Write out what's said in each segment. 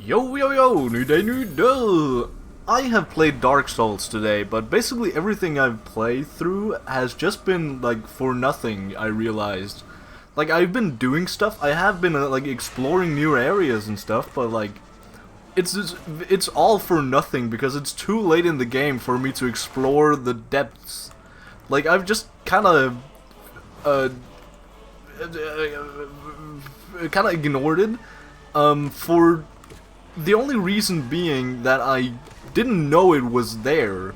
Yo, new day. I have played Dark Souls today, but basically everything I've played through has just been, like, for nothing, I realized. Like, I've been doing stuff, I have been, like, exploring new areas and stuff, but, like, it's all for nothing, because it's too late in the game for me to explore the depths. Like, I've just kinda, ignored it, for the only reason being that I didn't know it was there.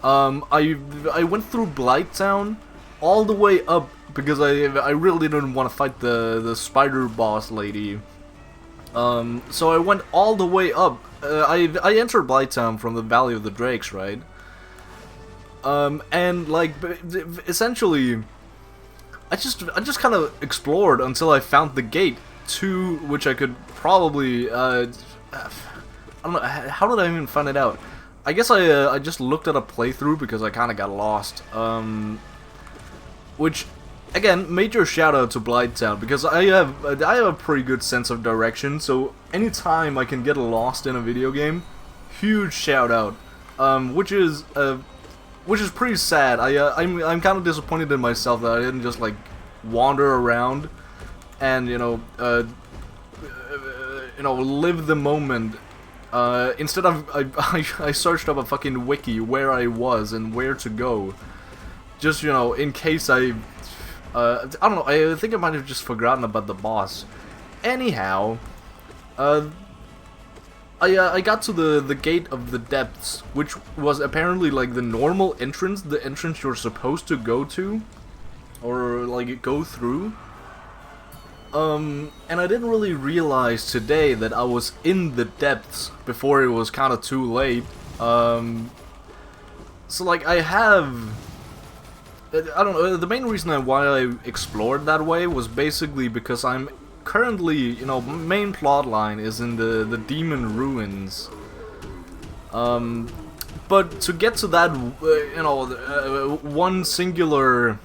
I went through Blighttown all the way up because I really didn't want to fight the spider boss lady. So I went all the way up. I entered Blighttown from the Valley of the Drakes, right? And like essentially, I just kind of explored until I found the gate to which I could probably I don't know, how did I even find it out? I guess I just looked at a playthrough because I kind of got lost. Which, again, major shout out to Blighttown because I have a pretty good sense of direction. So anytime I can get lost in a video game, huge shout out. Which is pretty sad. I'm kind of disappointed in myself that I didn't just like wander around and live the moment. Instead of I searched up a fucking wiki where I was and where to go, just in case I don't know. I think I might have just forgotten about the boss. Anyhow, I got to the gate of the depths, which was apparently like the normal entrance, the entrance you're supposed to go to, or like go through. And I didn't really realize today that I was in the depths before it was kind of too late. So like I don't know, the main reason why I explored that way was basically because I'm currently, main plot line is in the demon ruins. But to get to that, one singular,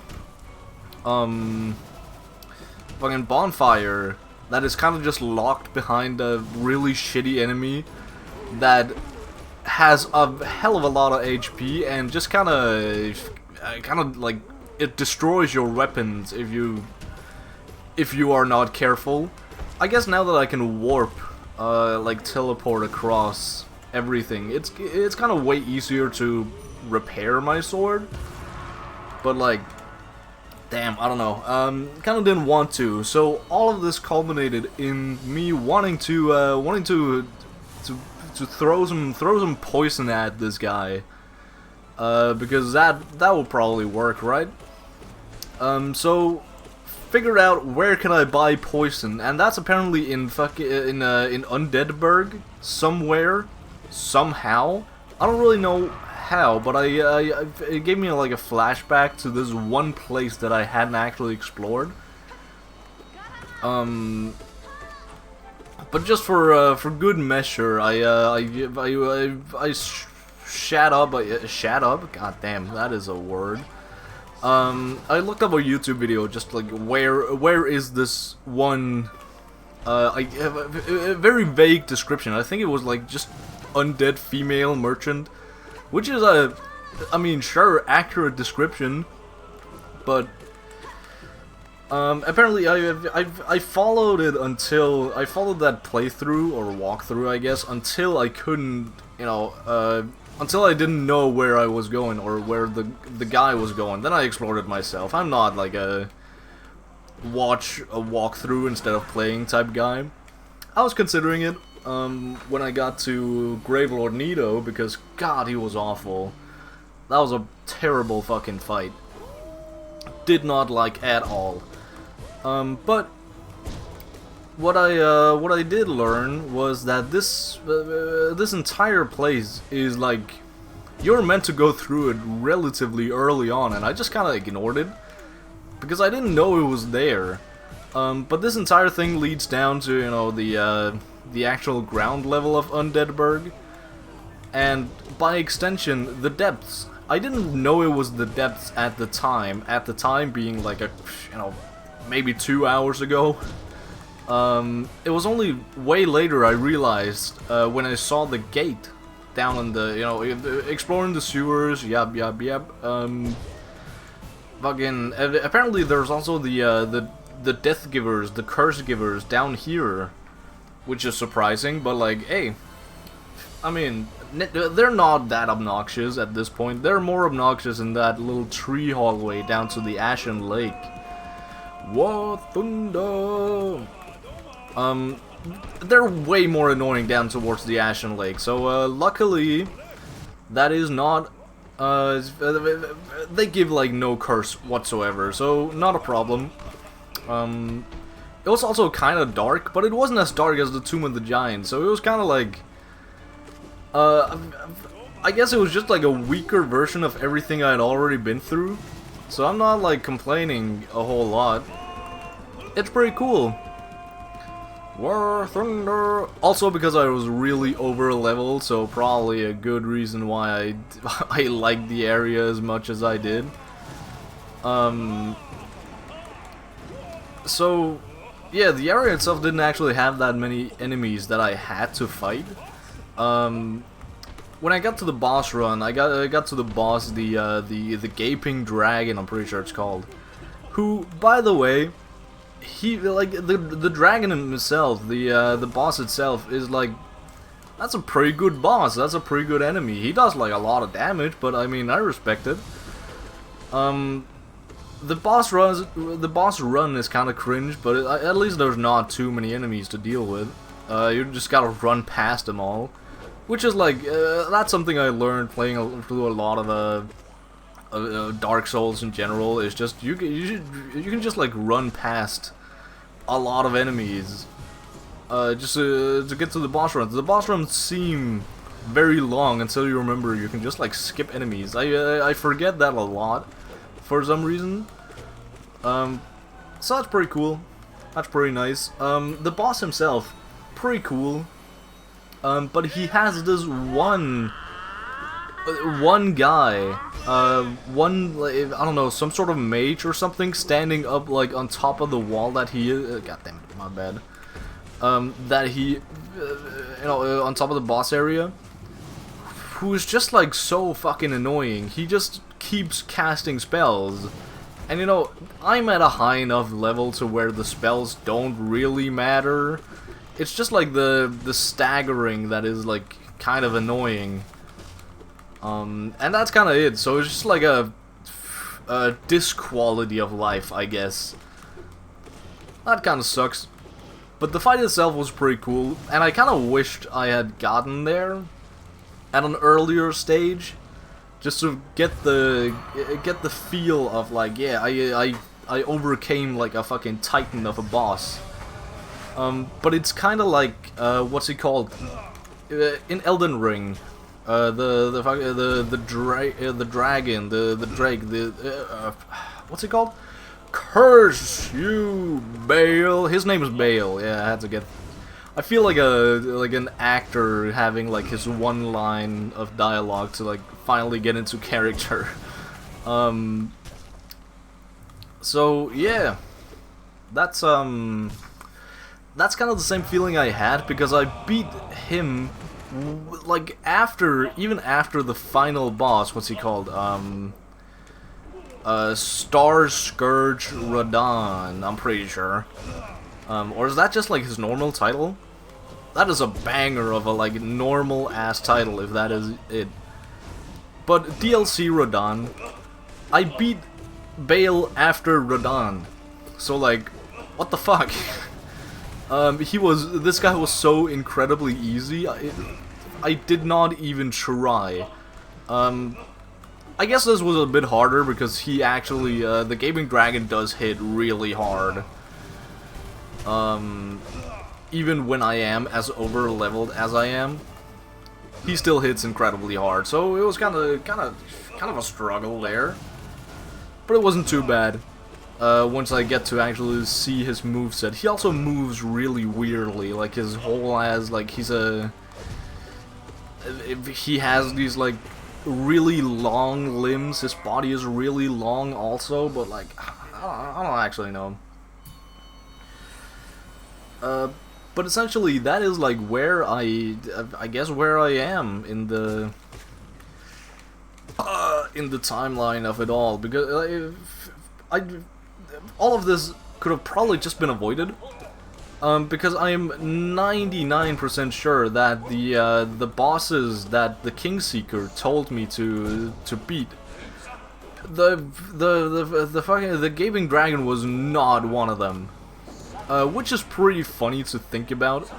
fucking bonfire that is kind of just locked behind a really shitty enemy that has a hell of a lot of HP and just kind of like it destroys your weapons if you are not careful. I guess now that I can warp, like teleport across everything, it's kind of way easier to repair my sword. But like, damn, I don't know. Kind of didn't want to. So all of this culminated in me wanting to throw some poison at this guy, because that will probably work, right? So figured out where can I buy poison, and that's apparently in Undeadburg somewhere, somehow. I don't really know how, but it gave me like a flashback to this one place that I hadn't actually explored. But just for good measure, I shat up. God damn, that is a word. I looked up a YouTube video just like where is this one? I have a very vague description. I think it was like just undead female merchant. Which is I mean, sure, accurate description, but apparently I followed it until I followed that playthrough or walkthrough, I guess, until I couldn't, until I didn't know where I was going or where the guy was going. Then I explored it myself. I'm not like a watch a walkthrough instead of playing type guy. I was considering it. When I got to Gravelord Nito, because God, he was awful. That was a terrible fucking fight. Did not like at all. But what I did learn was that this entire place is like you're meant to go through it relatively early on, and I just kind of ignored it because I didn't know it was there. But this entire thing leads down to the actual ground level of Undeadburg, and by extension, the depths. I didn't know it was the depths at the time being like maybe 2 hours ago. It was only way later I realized when I saw the gate down in the, you know, exploring the sewers. Yep. Fucking. Apparently, there's also the death givers, the curse givers down here, which is surprising. But like, hey, I mean, they're not that obnoxious at this point. They're more obnoxious in that little tree hallway down to the Ashen Lake. War Thunder. They're way more annoying down towards the Ashen Lake. So luckily, that is not. They give like no curse whatsoever, so not a problem. It was also kind of dark, but it wasn't as dark as the Tomb of the Giant, so it was kind of like. I guess it was just like a weaker version of everything I had already been through, so I'm not like complaining a whole lot. It's pretty cool. War Thunder. Also because I was really over leveled, so probably a good reason why I liked the area as much as I did. So yeah, the area itself didn't actually have that many enemies that I had to fight. When I got to the boss run, I got to the boss, the Gaping Dragon, I'm pretty sure it's called. Who, by the way, he like the dragon himself, the boss itself is like, that's a pretty good boss. That's a pretty good enemy. He does like a lot of damage, but I mean, I respect it. The boss run is kind of cringe, but at least there's not too many enemies to deal with. You just gotta run past them all, which is like that's something I learned playing through a lot of Dark Souls in general. Is just you can just like run past a lot of enemies just to get to the boss runs. The boss runs seem very long until you remember you can just like skip enemies. I forget that a lot for some reason. So that's pretty cool. That's pretty nice. The boss himself, pretty cool. But he has this one guy, like, I don't know, some sort of mage or something, standing up like on top of the wall that he is. God damn it, my bad. That he, you know, on top of the boss area, who is just like so fucking annoying. He just keeps casting spells, and you know, I'm at a high enough level to where the spells don't really matter. It's just like the staggering that is like kind of annoying. And that's kind of it. So it's just like a disquality of life, I guess. That kind of sucks. But the fight itself was pretty cool, and I kind of wished I had gotten there at an earlier stage, just to get the feel of like, yeah, I overcame like a fucking titan of a boss. But it's kind of like what's it called in Elden Ring? The drake, what's it called? Curse you, Bale. His name is Bale. Yeah, I had to get. I feel like an actor having like his one line of dialogue to like finally get into character. So yeah, that's kind of the same feeling I had because I beat him like even after the final boss. What's he called? Star Scourge Radahn, I'm pretty sure. Or is that just like his normal title? That is a banger of a like normal ass title if that is it. But DLC Radahn, I beat Bale after Radahn. So like, what the fuck? This guy was so incredibly easy. I did not even try. I guess this was a bit harder because he actually, the Gaping Dragon does hit really hard. Even when I am as over leveled as I am, he still hits incredibly hard. So it was kind of a struggle there, but it wasn't too bad. Once I get to actually see his moveset. He also moves really weirdly, like his whole ass, like he has these like really long limbs. His body is really long also, but like I don't actually know. But essentially, that is like where I guess where I am in the timeline of it all, because all of this could have probably just been avoided. Because I am 99% sure that the bosses that the Kingseeker told me to beat, the Gaping Dragon was not one of them, which is pretty funny to think about.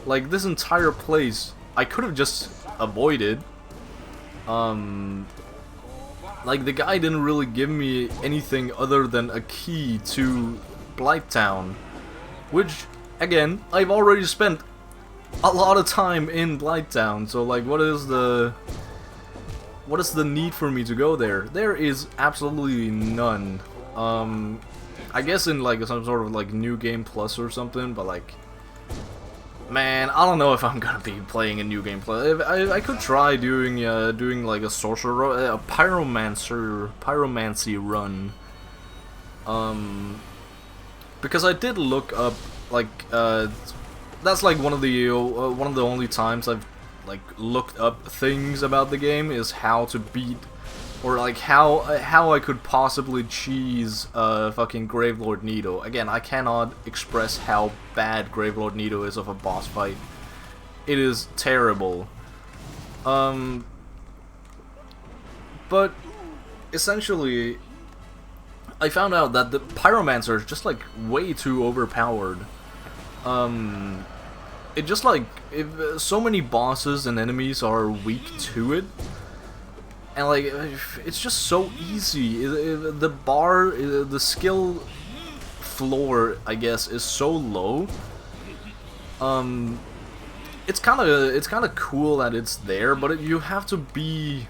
Like, this entire place, I could have just avoided. Like, the guy didn't really give me anything other than a key to Blighttown, which, again, I've already spent a lot of time in Blighttown, so like, what is the need for me to go there? There is absolutely none. I guess in like some sort of like New Game Plus or something, but like, man, I don't know if I'm gonna be playing a New Game Plus. I could try doing like a sorcerer, a pyromancy run. Because I did look up, like, that's like one of the only times I've like looked up things about the game, is how to beat, or like how I could possibly cheese fucking Gravelord Nito. Again, I cannot express how bad Gravelord Nito is of a boss fight. It is terrible. But essentially, I found out that the Pyromancer is just like way too overpowered. It just like, so many bosses and enemies are weak to it, and like, it's just so easy. The skill floor, I guess, is so low. It's kind of cool that it's there, but you have to be,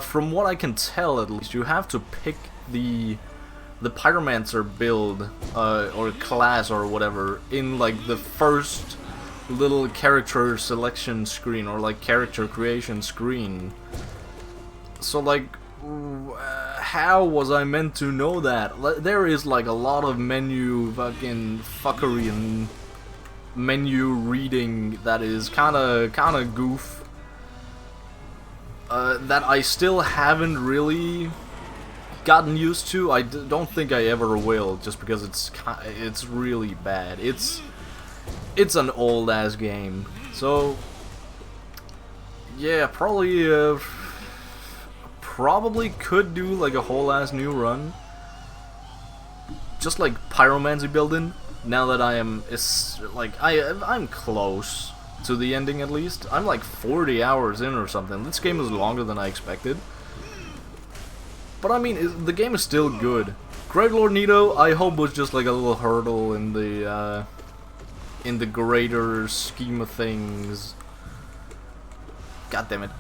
from what I can tell at least, you have to pick the Pyromancer build or class or whatever in like the first little character selection screen, or like character creation screen. So like, how was I meant to know that? There is like a lot of menu fucking fuckery and menu reading that is kinda goof, that I still haven't really gotten used to. I don't think I ever will, just because it's really bad. It's an old ass game, so yeah, probably could do like a whole ass new run, just like pyromancy building. Now that I'm close to the ending, at least. I'm like 40 hours in or something. This game is longer than I expected. But I mean, the game is still good. Gravelord Nito, I hope, was just like a little hurdle in the greater scheme of things. God damn it.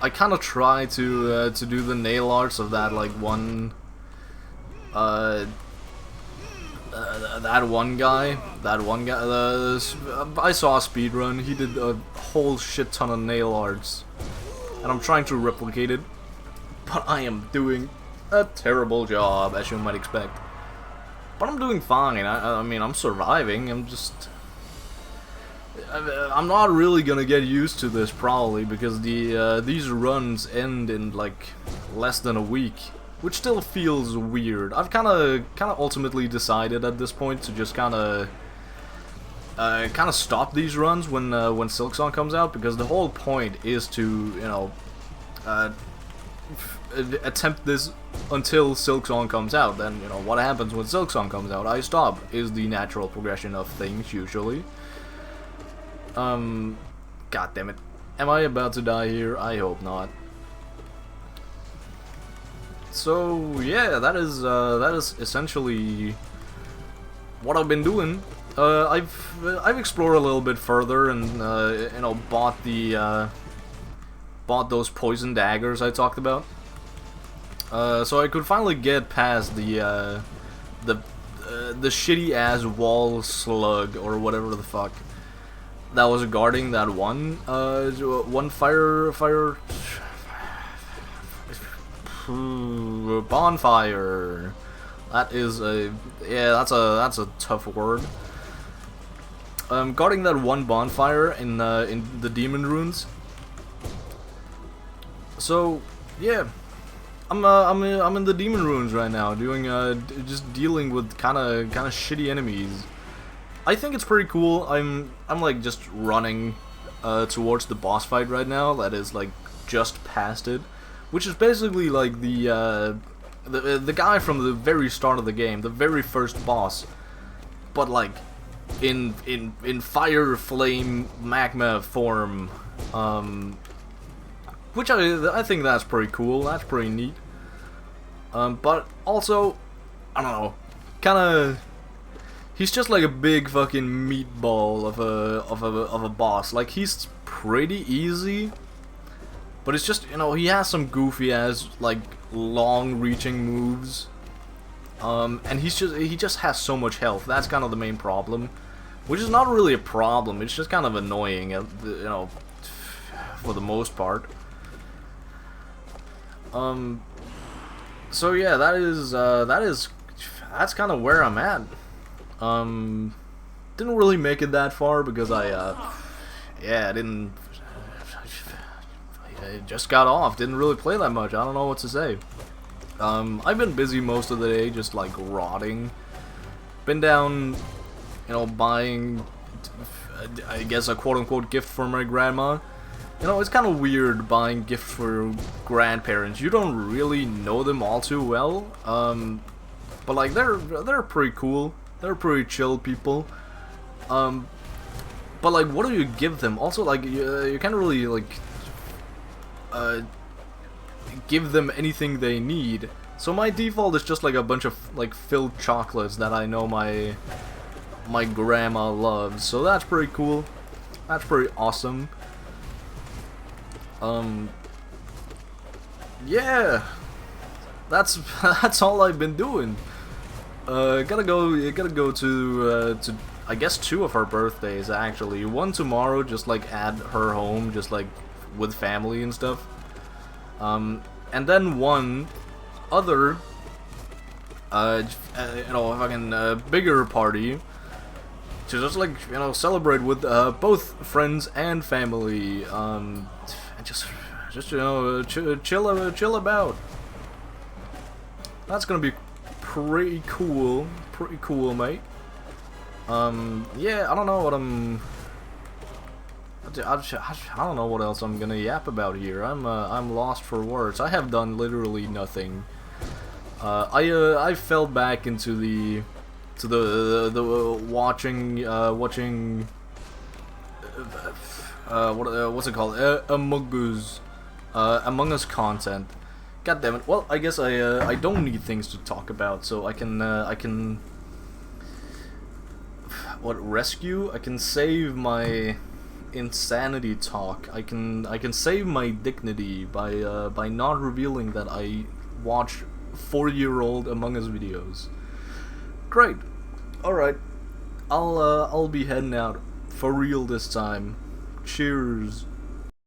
I kind of try to do the nail arts of that like one that one guy. I saw a speedrun. He did a whole shit ton of nail arts, and I'm trying to replicate it, but I am doing a terrible job, as you might expect. But I'm doing fine. I mean, I'm surviving. I'm not really gonna get used to this probably, because these runs end in like less than a week, which still feels weird. I've kind of ultimately decided at this point to just kind of stop these runs when Silksong comes out, because the whole point is to, you know, attempt this until Silksong comes out. Then, you know, what happens when Silksong comes out? I stop, is the natural progression of things usually. God damn it. Am I about to die here? I hope not. So yeah, that is essentially what I've been doing. I've explored a little bit further, and you know, bought those poison daggers I talked about. So I could finally get past the shitty ass wall slug or whatever the fuck that was guarding that one bonfire. That is a that's a tough word. Guarding that one bonfire in the demon ruins. So yeah, I'm in the demon ruins right now, doing just dealing with kind of shitty enemies. I think it's pretty cool. I'm like just running towards the boss fight right now. That is like just past it, which is basically like the guy from the very start of the game, the very first boss, but like in fire, flame, magma form, which I think that's pretty cool. That's pretty neat. But also, I don't know, kind of. He's just like a big fucking meatball of a boss. Like, he's pretty easy, but it's just, you know, he has some goofy ass like long-reaching moves. And he just has so much health. That's kind of the main problem, which is not really a problem. It's just kind of annoying, you know, for the most part. So yeah, that's kind of where I'm at. Didn't really make it that far because I just got off. Didn't really play that much. I don't know what to say. I've been busy most of the day, just like rotting. Been down, you know, buying, I guess, a quote-unquote gift for my grandma. You know, it's kind of weird buying gifts for grandparents. You don't really know them all too well. But like they're pretty cool. They're pretty chill people. But like, what do you give them? Also, like, you can't really like give them anything they need. So my default is just like a bunch of like filled chocolates that I know my grandma loves. So that's pretty cool. That's pretty awesome. Yeah, that's all I've been doing. Gotta go to I guess 2 of her birthdays actually. One tomorrow, just like at her home, just like with family and stuff. And then one other, you know, fucking bigger party to just like, you know, celebrate with both friends and family. And just you know, chill about. That's gonna be pretty cool, mate. Yeah, I don't know what I don't know what else I'm gonna yap about here. I'm lost for words. I have done literally nothing. I fell back into the watching what's it called, Among Us content. God damn it. Well, I guess I don't need things to talk about, so I can rescue? I can save my insanity talk. I can save my dignity by not revealing that I watch 4-year-old Among Us videos. Great. All right. I'll be heading out for real this time. Cheers.